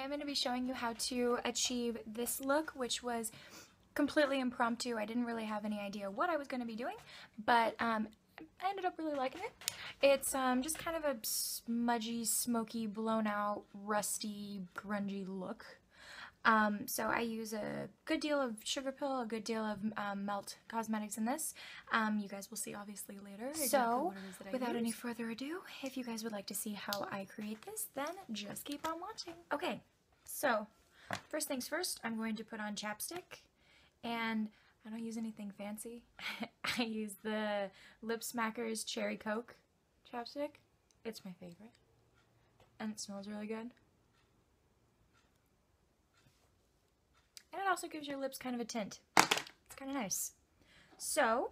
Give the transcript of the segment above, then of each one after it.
am going to be showing you how to achieve this look, which was completely impromptu. I didn't really have any idea what I was going to be doing, but I ended up really liking it. It's just kind of a smudgy, smoky, blown out, rusty, grungy look. So I use a good deal of Sugarpill, a good deal of Melt Cosmetics in this. You guys will see obviously later. So, without any further ado, if you guys would like to see how I create this, then just keep on watching. Okay, so first things first, I'm going to put on chapstick, and I don't use anything fancy. I use the Lip Smackers Cherry Coke chapstick. It's my favorite, and it smells really good. And it also gives your lips kind of a tint. It's kind of nice. So,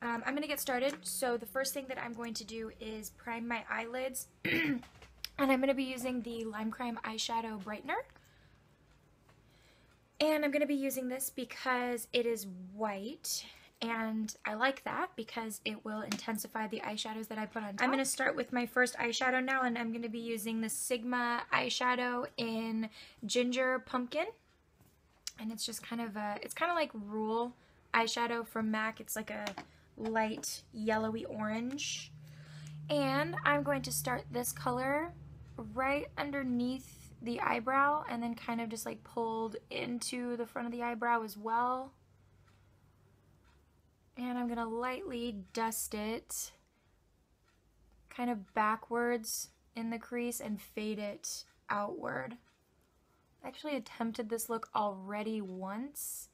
I'm going to get started. So the first thing that I'm going to do is prime my eyelids. And I'm going to be using the Lime Crime Eyeshadow Brightener. And I'm going to be using this because it is white. And I like that because it will intensify the eyeshadows that I put on top. I'm going to start with my first eyeshadow now. And I'm going to be using the Sigma eyeshadow in Ginger Pumpkin. And it's just kind of a, it's kind of like Rule eyeshadow from MAC. It's like a light yellowy orange. And I'm going to start this color right underneath the eyebrow and then kind of just like pulled into the front of the eyebrow as well. And I'm going to lightly dust it kind of backwards in the crease and fade it outward. I actually attempted this look already once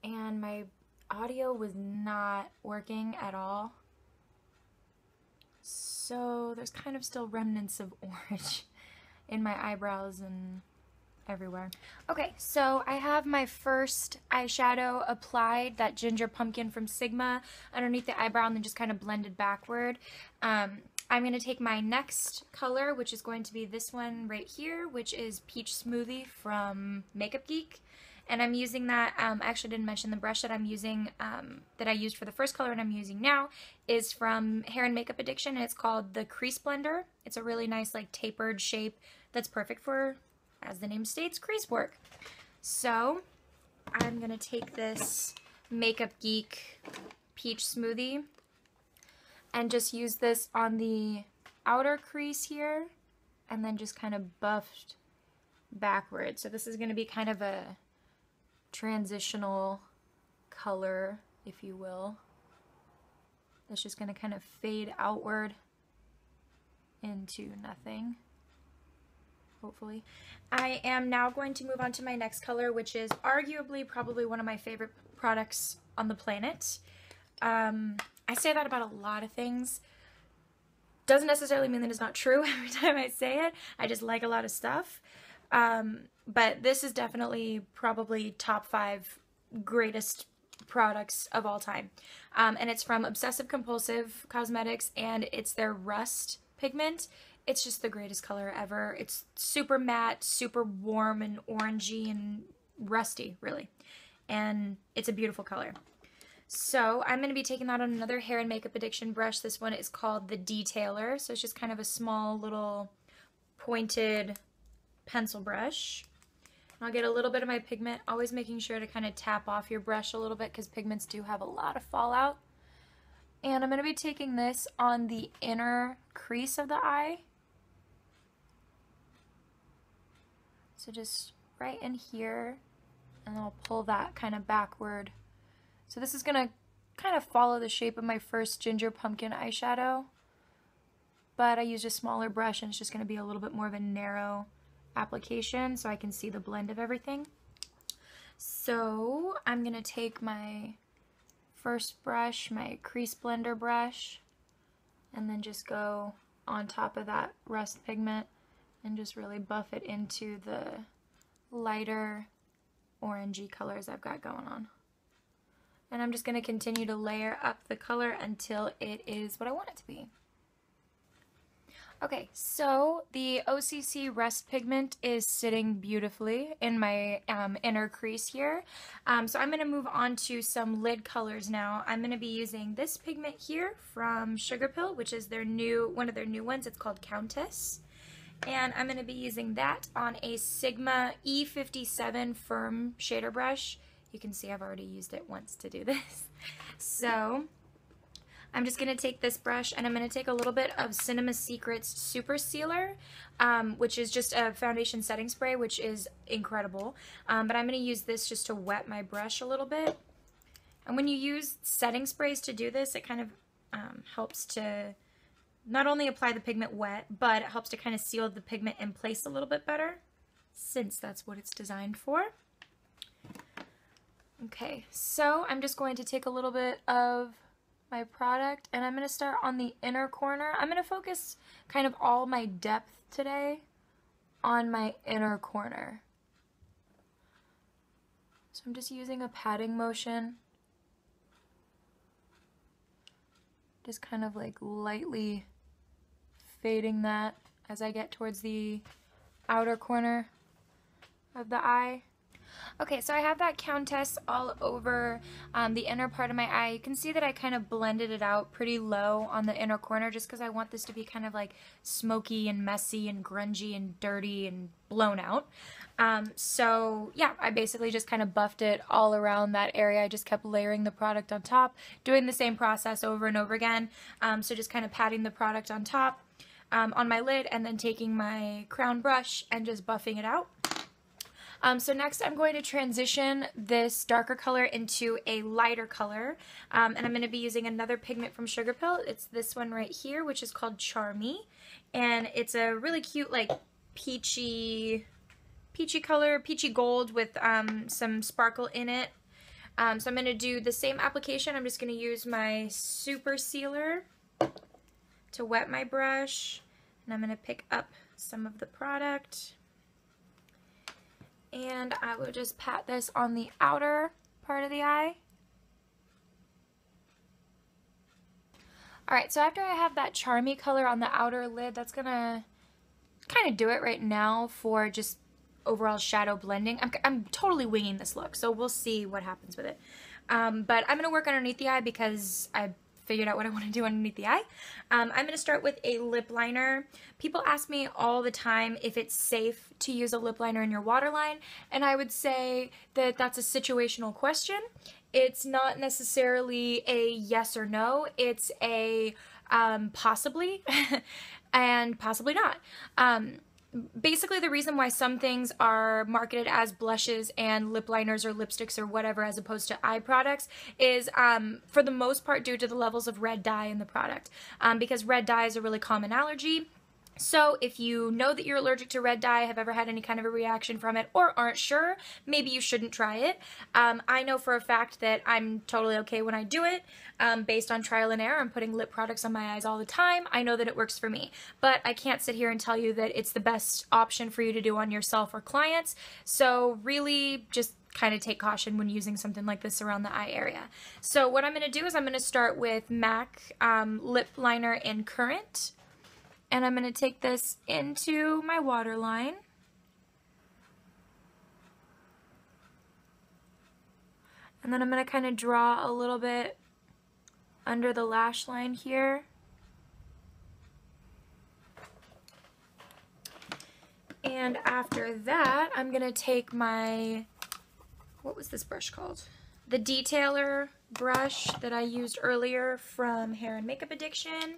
and my audio was not working at all, so there's kind of still remnants of orange in my eyebrows and everywhere. Okay, so I have my first eyeshadow applied, that Ginger Pumpkin from Sigma, underneath the eyebrow and then just kind of blended backward. I'm going to take my next color, which is going to be this one right here, which is Peach Smoothie from Makeup Geek. And I'm using that, I actually didn't mention the brush that I'm using, that I used for the first color and I'm using now, is from Hair and Makeup Addiction, and it's called the Crease Blender. It's a really nice, like, tapered shape that's perfect for, as the name states, crease work. So, I'm going to take this Makeup Geek Peach Smoothie and just use this on the outer crease here, and then just kind of buffed backwards. So this is going to be kind of a transitional color, if you will. It's just going to kind of fade outward into nothing, hopefully. I am now going to move on to my next color, which is arguably probably one of my favorite products on the planet. I say that about a lot of things. Doesn't necessarily mean that it's not true every time I say it. I just like a lot of stuff. But this is definitely probably top 5 greatest products of all time. And it's from Obsessive Compulsive Cosmetics, and it's their Rust pigment. It's just the greatest color ever. It's super matte, super warm and orangey and rusty, really. And it's a beautiful color. So I'm going to be taking that on another Hair and Makeup Addiction brush. This one is called the Detailer. So it's just kind of a small little pointed pencil brush. And I'll get a little bit of my pigment, always making sure to kind of tap off your brush a little bit because pigments do have a lot of fallout. And I'm going to be taking this on the inner crease of the eye. So just right in here, and I'll pull that kind of backward. So this is going to kind of follow the shape of my first Ginger Pumpkin eyeshadow, but I used a smaller brush and it's just going to be a little bit more of a narrow application so I can see the blend of everything. So I'm going to take my first brush, my crease blender brush, and then just go on top of that Rust pigment and just really buff it into the lighter orangey colors I've got going on. And I'm just going to continue to layer up the color until it is what I want it to be. Okay, so the OCC Rust pigment is sitting beautifully in my inner crease here. So I'm going to move on to some lid colors now. I'm going to be using this pigment here from Sugarpill, which is their one of their new ones. It's called Countess. And I'm going to be using that on a Sigma E57 firm shader brush. You can see I've already used it once to do this. So I'm just going to take this brush and I'm going to take a little bit of Cinema Secrets Super Sealer, which is just a foundation setting spray, which is incredible. But I'm going to use this just to wet my brush a little bit. And when you use setting sprays to do this, it kind of helps to not only apply the pigment wet, but it helps to kind of seal the pigment in place a little bit better, since that's what it's designed for. Okay, so I'm just going to take a little bit of my product and I'm going to start on the inner corner. I'm going to focus kind of all my depth today on my inner corner. So I'm just using a patting motion. Just kind of like lightly fading that as I get towards the outer corner of the eye. Okay, so I have that Countess all over the inner part of my eye. You can see that I kind of blended it out pretty low on the inner corner just because I want this to be kind of like smoky and messy and grungy and dirty and blown out. So yeah, I basically just kind of buffed it all around that area. I just kept layering the product on top, doing the same process over and over again. So just kind of patting the product on top on my lid and then taking my crown brush and just buffing it out. So next I'm going to transition this darker color into a lighter color, and I'm going to be using another pigment from Sugarpill. It's this one right here, which is called Charmy, and it's a really cute like peachy color, peachy gold with some sparkle in it. So I'm going to do the same application. I'm just going to use my super sealer to wet my brush, and I'm going to pick up some of the product. And I will just pat this on the outer part of the eye. Alright, so after I have that Charmy color on the outer lid, that's gonna kind of do it right now for just overall shadow blending. I'm totally winging this look, so we'll see what happens with it. But I'm gonna work underneath the eye because I figured out what I want to do underneath the eye. I'm going to start with a lip liner. People ask me all the time if it's safe to use a lip liner in your waterline, and I would say that that's a situational question. It's not necessarily a yes or no. It's a possibly and possibly not. Basically, the reason why some things are marketed as blushes and lip liners or lipsticks or whatever as opposed to eye products is for the most part due to the levels of red dye in the product, because red dye is a really common allergy. So if you know that you're allergic to red dye, have ever had any kind of a reaction from it, or aren't sure, maybe you shouldn't try it. I know for a fact that I'm totally okay when I do it. Based on trial and error, I'm putting lip products on my eyes all the time. I know that it works for me, but I can't sit here and tell you that it's the best option for you to do on yourself or clients. So really just kind of take caution when using something like this around the eye area. So what I'm going to do is I'm going to start with MAC lip liner in Current. And I'm going to take this into my waterline. And then I'm going to kind of draw a little bit under the lash line here. And after that, I'm going to take my, what was this brush called? The Detailer brush that I used earlier from Hair and Makeup Addiction.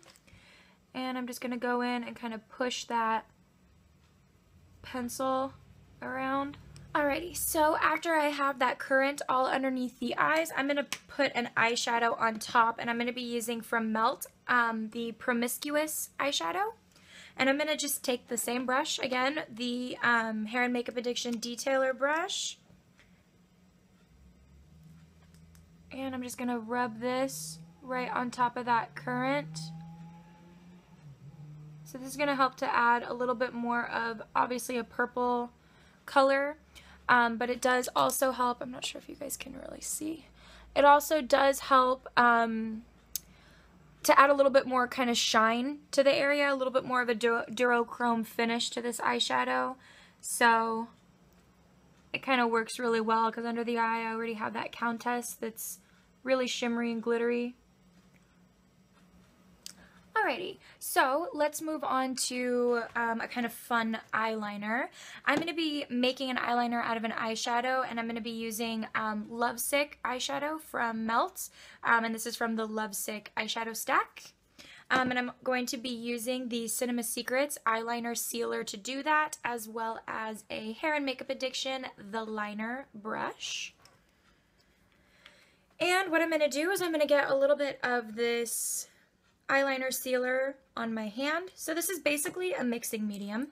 And I'm just going to go in and kind of push that pencil around. Alrighty, so after I have that Current all underneath the eyes, I'm going to put an eyeshadow on top, and I'm going to be using from Melt the Promiscuous eyeshadow. And I'm going to just take the same brush, again, the Hair and Makeup Addiction Detailer brush. And I'm just going to rub this right on top of that Current. So this is going to help to add a little bit more of, obviously, a purple color, but it does also help, I'm not sure if you guys can really see, it also does help to add a little bit more kind of shine to the area, a little bit more of a duochrome finish to this eyeshadow. So it kind of works really well because under the eye I already have that Countess that's really shimmery and glittery. Alrighty, so let's move on to a kind of fun eyeliner. I'm going to be making an eyeliner out of an eyeshadow, and I'm going to be using Lovesick eyeshadow from Melt, and this is from the Lovesick eyeshadow stack. And I'm going to be using the Cinema Secrets eyeliner sealer to do that, as well as a Hair and Makeup Addiction The Liner brush. And what I'm going to do is I'm going to get a little bit of this eyeliner sealer on my hand. So this is basically a mixing medium.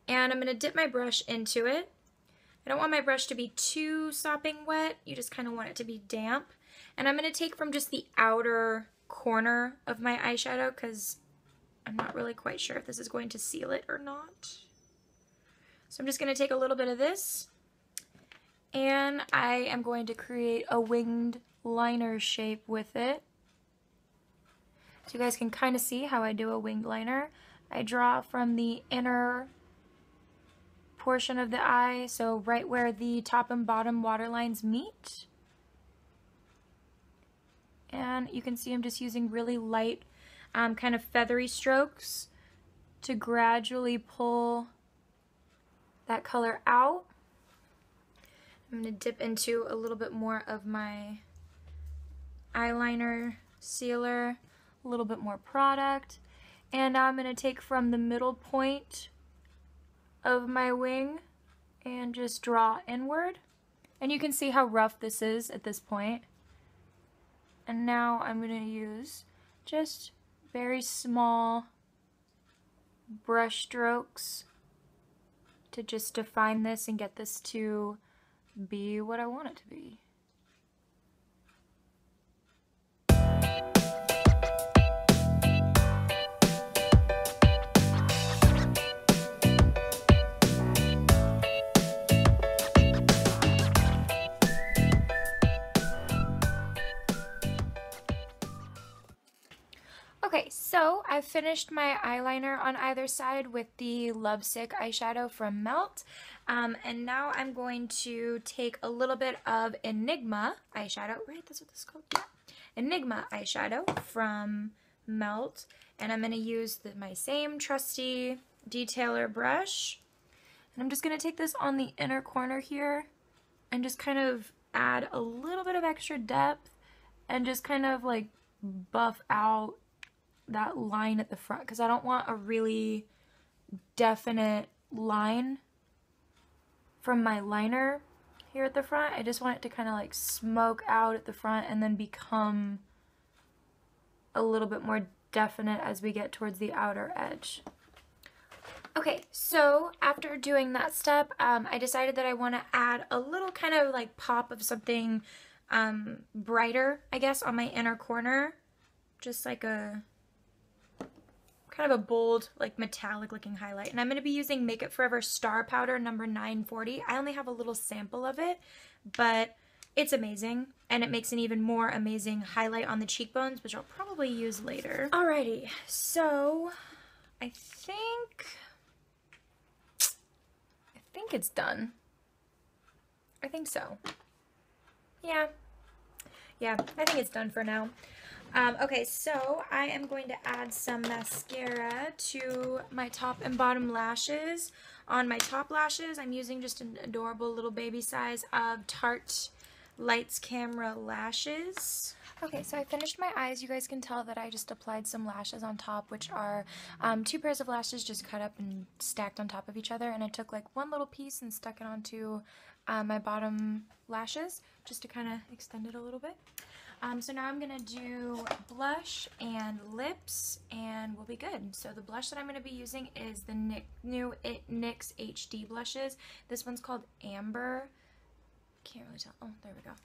And I'm going to dip my brush into it. I don't want my brush to be too sopping wet. You just kind of want it to be damp. And I'm going to take from just the outer corner of my eyeshadow because I'm not really quite sure if this is going to seal it or not. So I'm just going to take a little bit of this, and I am going to create a winged liner shape with it. So you guys can kind of see how I do a winged liner. I draw from the inner portion of the eye, so right where the top and bottom waterlines meet. And you can see I'm just using really light, kind of feathery strokes to gradually pull that color out. I'm going to dip into a little bit more of my eyeliner sealer, a little bit more product, and now I'm going to take from the middle point of my wing and just draw inward. And you can see how rough this is at this point. And now I'm going to use just very small brush strokes to just define this and get this to be what I want it to be. Okay, so I've finished my eyeliner on either side with the Lovesick eyeshadow from Melt, and now I'm going to take a little bit of Enigma eyeshadow, right, that's what this is called? Yeah. Enigma eyeshadow from Melt, and I'm going to use my same trusty detailer brush, and I'm just going to take this on the inner corner here and just kind of add a little bit of extra depth and just kind of like buff out that line at the front, because I don't want a really definite line from my liner here at the front. I just want it to kind of like smoke out at the front and then become a little bit more definite as we get towards the outer edge. Okay, so after doing that step, I decided that I want to add a little kind of like pop of something brighter, I guess, on my inner corner. Just like a kind of a bold, like metallic looking highlight. And I'm going to be using Makeup Forever Star Powder number 940. I only have a little sample of it, but it's amazing. And it makes an even more amazing highlight on the cheekbones, which I'll probably use later. Alrighty, so I think it's done. I think so. Yeah, I think it's done for now. Okay, so I am going to add some mascara to my top and bottom lashes. On my top lashes, I'm using just an adorable little baby size of Tarte Lights Camera lashes. Okay, so I finished my eyes. You guys can tell that I just applied some lashes on top, which are 2 pairs of lashes just cut up and stacked on top of each other. And I took like one little piece and stuck it onto my bottom lashes just to kind of extend it a little bit. So now I'm going to do blush and lips, and we'll be good. So the blush that I'm going to be using is the new NYX HD blushes. This one's called Amber. Can't really tell. Oh, there we go.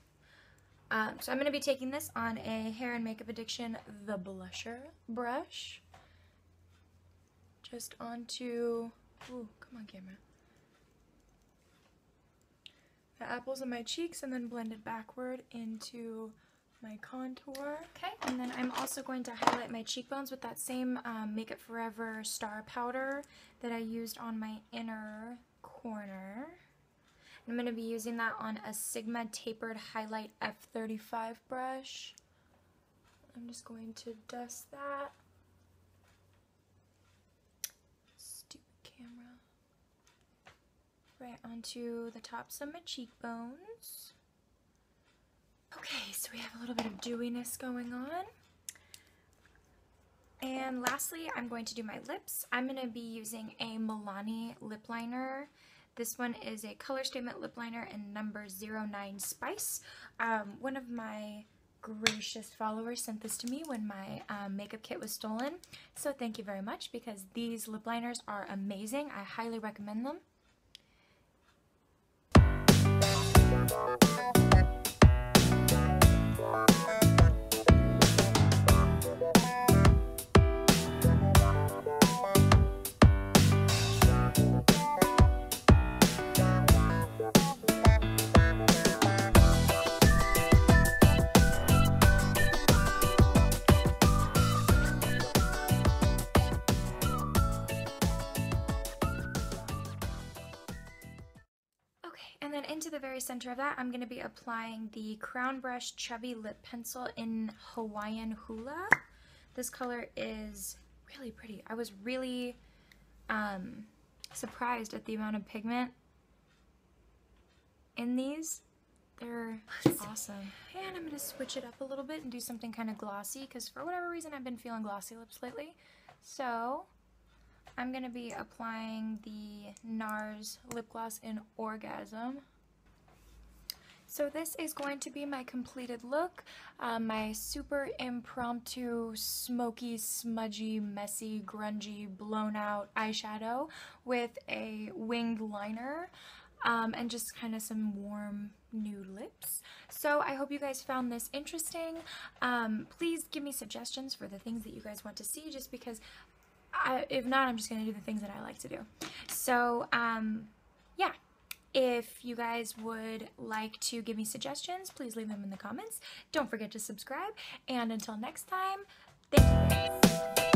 So I'm going to be taking this on a Hair and Makeup Addiction The Blusher brush. Just onto, ooh, come on camera. The apples of my cheeks, and then blend it backward into my contour. Okay, and then I'm also going to highlight my cheekbones with that same Makeup Forever Star Powder that I used on my inner corner. I'm going to be using that on a Sigma Tapered Highlight F35 brush. I'm just going to dust that right onto the tops of my cheekbones. Okay, so we have a little bit of dewiness going on. And lastly, I'm going to do my lips. I'm going to be using a Milani lip liner. This one is a Color Statement lip liner in number 09 Spice. One of my gracious followers sent this to me when my makeup kit was stolen. So thank you very much, because these lip liners are amazing. I highly recommend them. And then into the very center of that, I'm going to be applying the Crown Brush Chubby Lip Pencil in Hawaiian Hula. This color is really pretty. I was really surprised at the amount of pigment in these. They're awesome. And I'm going to switch it up a little bit and do something kind of glossy, because for whatever reason I've been feeling glossy lips lately. So I'm going to be applying the NARS lip gloss in Orgasm. So this is going to be my completed look. My super impromptu, smoky, smudgy, messy, grungy, blown out eyeshadow with a winged liner. And just kind of some warm nude lips. So I hope you guys found this interesting. Please give me suggestions for the things that you guys want to see, just because if not, I'm just going to do the things that I like to do. So, yeah. If you guys would like to give me suggestions, please leave them in the comments. Don't forget to subscribe. And until next time, thank you guys.